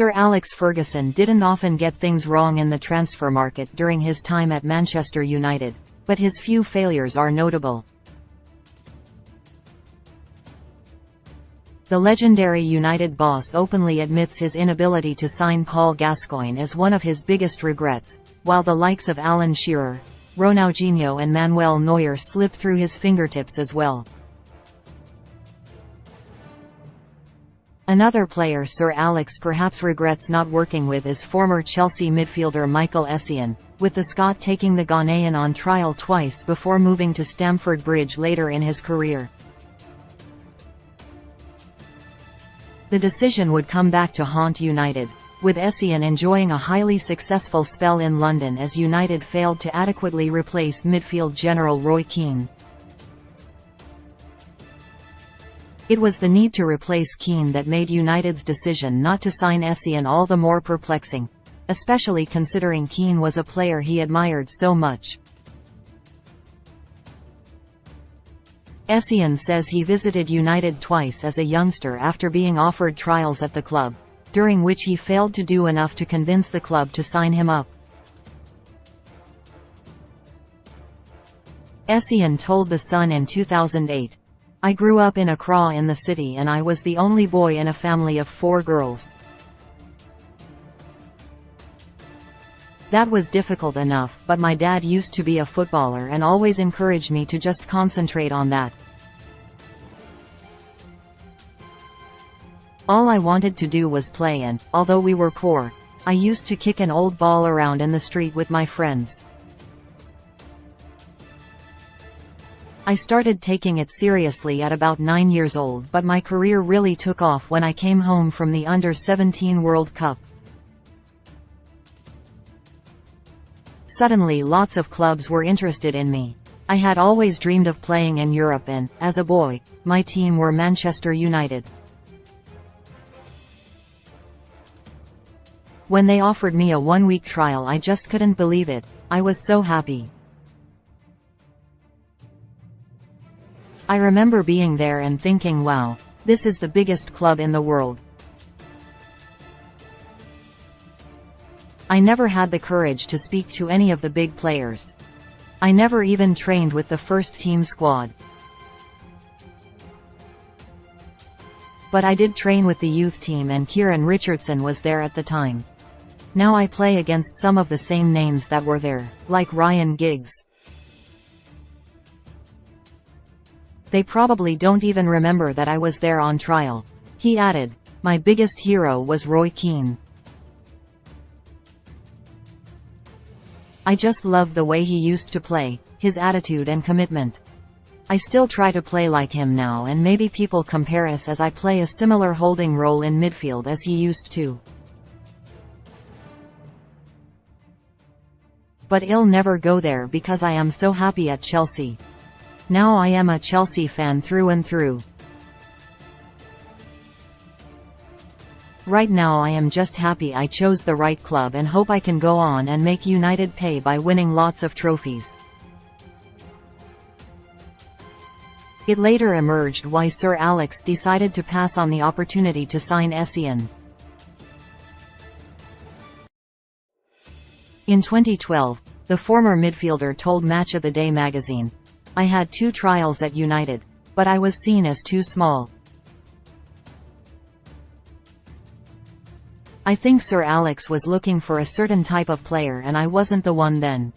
Sir Alex Ferguson didn't often get things wrong in the transfer market during his time at Manchester United, but his few failures are notable. The legendary United boss openly admits his inability to sign Paul Gascoigne as one of his biggest regrets, while the likes of Alan Shearer, Ronaldinho and Manuel Neuer slipped through his fingertips as well. Another player Sir Alex perhaps regrets not working with is former Chelsea midfielder Michael Essien, with the Scot taking the Ghanaian on trial twice before moving to Stamford Bridge later in his career. The decision would come back to haunt United, with Essien enjoying a highly successful spell in London as United failed to adequately replace midfield general Roy Keane. It was the need to replace Keane that made United's decision not to sign Essien all the more perplexing, especially considering Keane was a player he admired so much. Essien says he visited United twice as a youngster after being offered trials at the club, during which he failed to do enough to convince the club to sign him up. Essien told The Sun in 2008, "I grew up in Accra in the city and I was the only boy in a family of 4 girls. That was difficult enough, but my dad used to be a footballer and always encouraged me to just concentrate on that. All I wanted to do was play and, although we were poor, I used to kick an old ball around in the street with my friends. I started taking it seriously at about 9 years old, but my career really took off when I came home from the Under-17 World Cup. Suddenly lots of clubs were interested in me. I had always dreamed of playing in Europe and, as a boy, my team were Manchester United. When they offered me a 1-week trial I just couldn't believe it. I was so happy. I remember being there and thinking, wow, this is the biggest club in the world. I never had the courage to speak to any of the big players. I never even trained with the first team squad. But I did train with the youth team and Kieran Richardson was there at the time. Now I play against some of the same names that were there, like Ryan Giggs. They probably don't even remember that I was there on trial." He added, "My biggest hero was Roy Keane. I just loved the way he used to play, his attitude and commitment. I still try to play like him now and maybe people compare us as I play a similar holding role in midfield as he used to. But I'll never go there because I am so happy at Chelsea. Now I am a Chelsea fan through and through. Right now I am just happy I chose the right club and hope I can go on and make United pay by winning lots of trophies." It later emerged why Sir Alex decided to pass on the opportunity to sign Essien. In 2012, the former midfielder told Match of the Day magazine, "I had 2 trials at United, but I was seen as too small. I think Sir Alex was looking for a certain type of player and I wasn't the one then."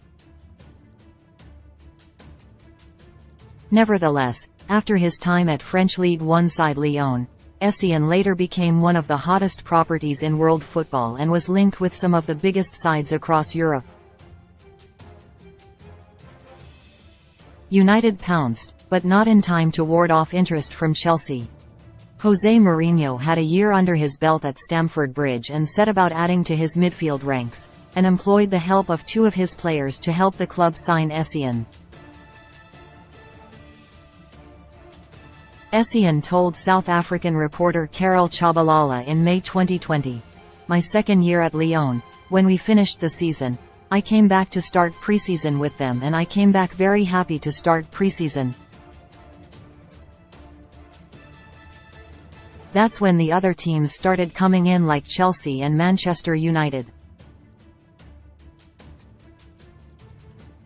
Nevertheless, after his time at French Ligue 1 side Lyon, Essien later became one of the hottest properties in world football and was linked with some of the biggest sides across Europe. United pounced, but not in time to ward off interest from Chelsea. Jose Mourinho had a year under his belt at Stamford Bridge and set about adding to his midfield ranks, and employed the help of 2 of his players to help the club sign Essien. Essien told South African reporter Karel Chabalala in May 2020, "My second year at Lyon, when we finished the season, I came back to start preseason with them and I came back very happy to start preseason. That's when the other teams started coming in like Chelsea and Manchester United.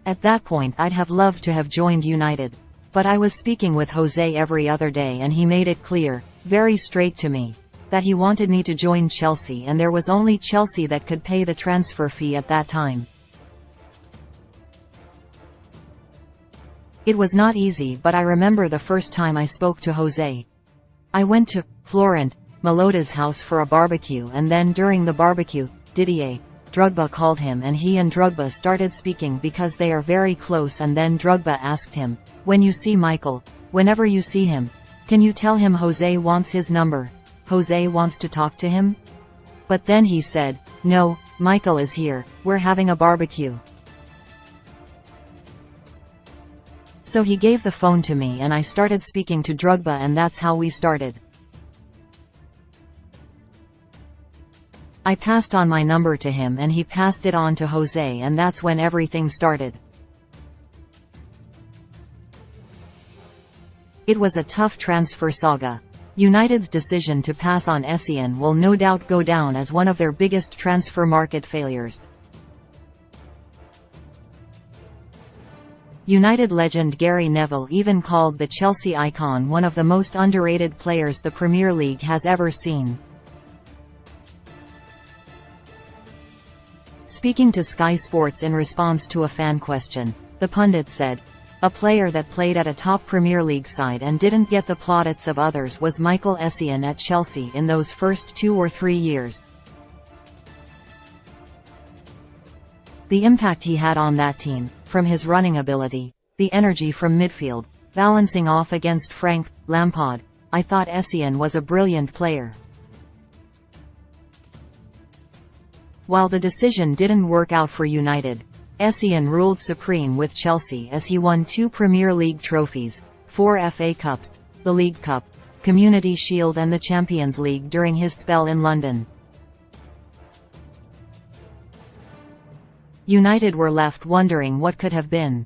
At that point I'd have loved to have joined United. But I was speaking with Jose every other day and he made it clear, very straight to me, that he wanted me to join Chelsea and there was only Chelsea that could pay the transfer fee at that time. It was not easy, but I remember the first time I spoke to Jose. I went to Florent Melota's house for a barbecue, and then during the barbecue, Didier Drogba called him and he and Drogba started speaking because they are very close, and then Drogba asked him, "When you see Michael, whenever you see him, can you tell him Jose wants his number? Jose wants to talk to him?" But then he said, "No, Michael is here, we're having a barbecue." So he gave the phone to me and I started speaking to Drogba, and that's how we started. I passed on my number to him and he passed it on to Jose, and that's when everything started. It was a tough transfer saga. United's decision to pass on Essien will no doubt go down as one of their biggest transfer market failures. United legend Gary Neville even called the Chelsea icon one of the most underrated players the Premier League has ever seen. Speaking to Sky Sports in response to a fan question, the pundit said, "A player that played at a top Premier League side and didn't get the plaudits of others was Michael Essien at Chelsea in those first 2 or 3 years. The impact he had on that team, from his running ability, the energy from midfield, balancing off against Frank Lampard, I thought Essien was a brilliant player." While the decision didn't work out for United, Essien ruled supreme with Chelsea as he won 2 Premier League trophies, 4 FA Cups, the League Cup, Community Shield and the Champions League during his spell in London. United were left wondering what could have been.